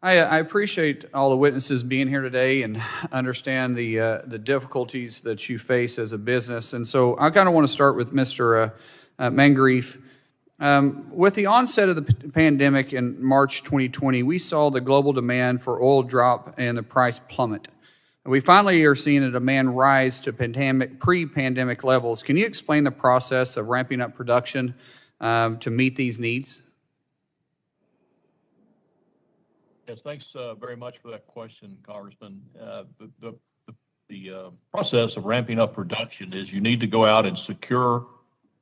I appreciate all the witnesses being here today and understand the difficulties that you face as a business. And so I kind of want to start with Mr. Mangreef. With the onset of the pandemic in March 2020, we saw the global demand for oil drop and the price plummet. We finally are seeing a demand rise to pre-pandemic levels. Can you explain the process of ramping up production to meet these needs? Yes, thanks very much for that question, Congressman. The process of ramping up production is you need to go out and secure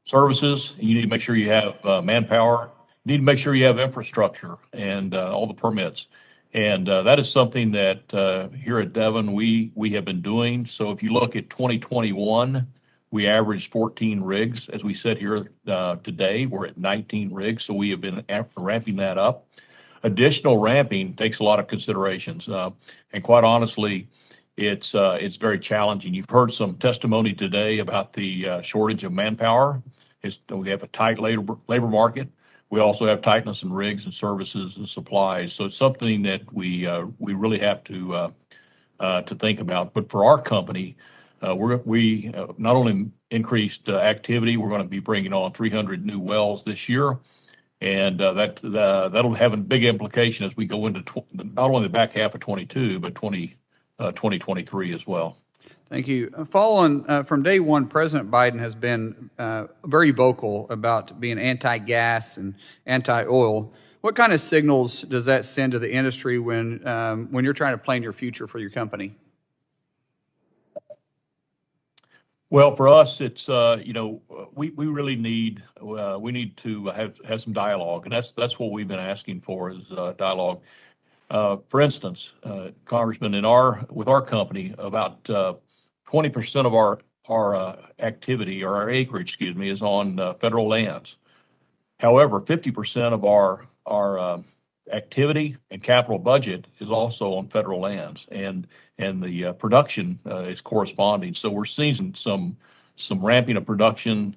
services. You need to make sure you have manpower. You need to make sure you have infrastructure and all the permits. And that is something that here at Devon we have been doing. So if you look at 2021, we averaged 14 rigs. As we sit here today, we're at 19 rigs. So we have been ramping that up. Additional ramping takes a lot of considerations, and quite honestly, it's very challenging. You've heard some testimony today about the shortage of manpower. We have a tight labor market. We also have tightness in rigs and services and supplies. So it's something that we really have to think about. But for our company, we not only increased activity, we're going to be bringing on 300 new wells this year. And that'll have a big implication as we go into not only the back half of 22, but 2023 as well. Thank you. Following from day one, President Biden has been very vocal about being anti-gas and anti-oil. What kind of signals does that send to the industry when you're trying to plan your future for your company? Well, for us, it's we really need to have some dialogue, and that's what we've been asking for is dialogue. For instance, Congressman, with our company, about 20% of our activity or our acreage, is on federal lands. However, 50% of our activity and capital budget is also on federal lands, and the production is corresponding. So we're seeing some ramping of production,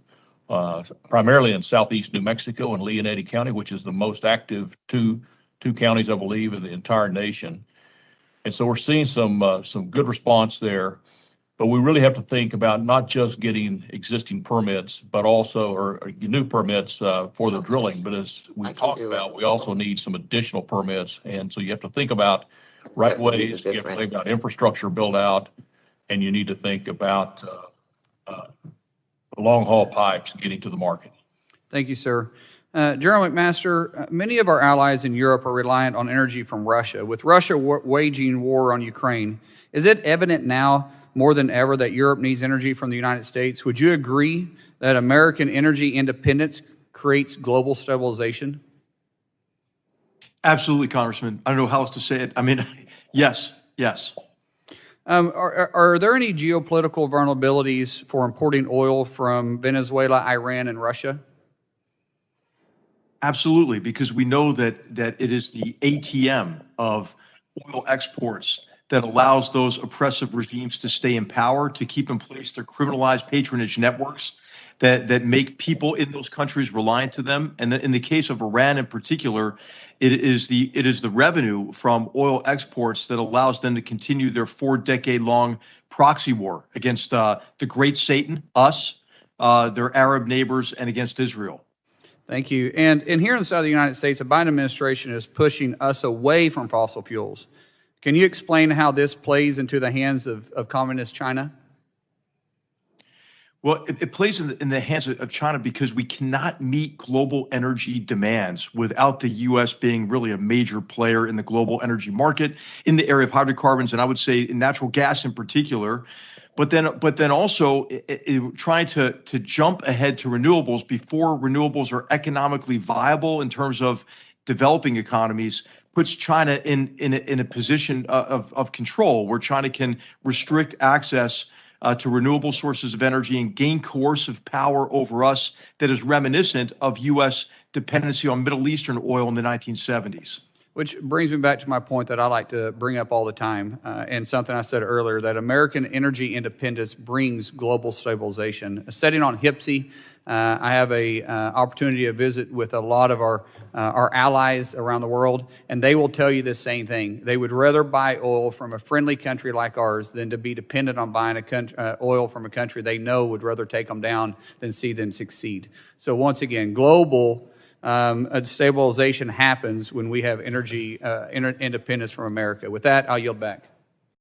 primarily in southeast New Mexico and Leonete County, which is the most active two counties, I believe, in the entire nation. And so we're seeing some good response there. But we really have to think about not just getting existing permits, but also or new permits for the drilling. But as we talked about, we also need some additional permits. And so you have to think about right ways, you have to think about infrastructure build out, and you need to think about long haul pipes getting to the market. Thank you, sir. General McMaster, many of our allies in Europe are reliant on energy from Russia. With Russia waging war on Ukraine, is it evident now more than ever that Europe needs energy from the United States? Would you agree that American energy independence creates global stabilization? Absolutely, Congressman. I don't know how else to say it. I mean, yes. Are there any geopolitical vulnerabilities for importing oil from Venezuela, Iran, and Russia? Absolutely, because we know that it is the ATM of oil exports that allows those oppressive regimes to stay in power, to keep in place their criminalized patronage networks that make people in those countries reliant to them. And in the case of Iran in particular, it is the revenue from oil exports that allows them to continue their 4-decade-long proxy war against the great Satan, us, their Arab neighbors, and against Israel. Thank you. And here in the side of the United States, the Biden administration is pushing us away from fossil fuels. Can you explain how this plays into the hands of communist China? Well, it plays in the hands of China because we cannot meet global energy demands without the U.S. being really a major player in the global energy market in the area of hydrocarbons, and I would say in natural gas in particular. But then also trying to jump ahead to renewables before renewables are economically viable in terms of developing economies puts China in a position of control where China can restrict access to renewable sources of energy and gain coercive power over us that is reminiscent of U.S. dependency on Middle Eastern oil in the 1970s. Which brings me back to my point that I like to bring up all the time, and something I said earlier, that American energy independence brings global stabilization. Sitting on HIPSI, I have a opportunity to visit with a lot of our allies around the world, and they will tell you the same thing. They would rather buy oil from a friendly country like ours than to be dependent on buying oil from a country they know would rather take them down than see them succeed. So once again, global stabilization happens when we have energy independence from America. With that, I'll yield back.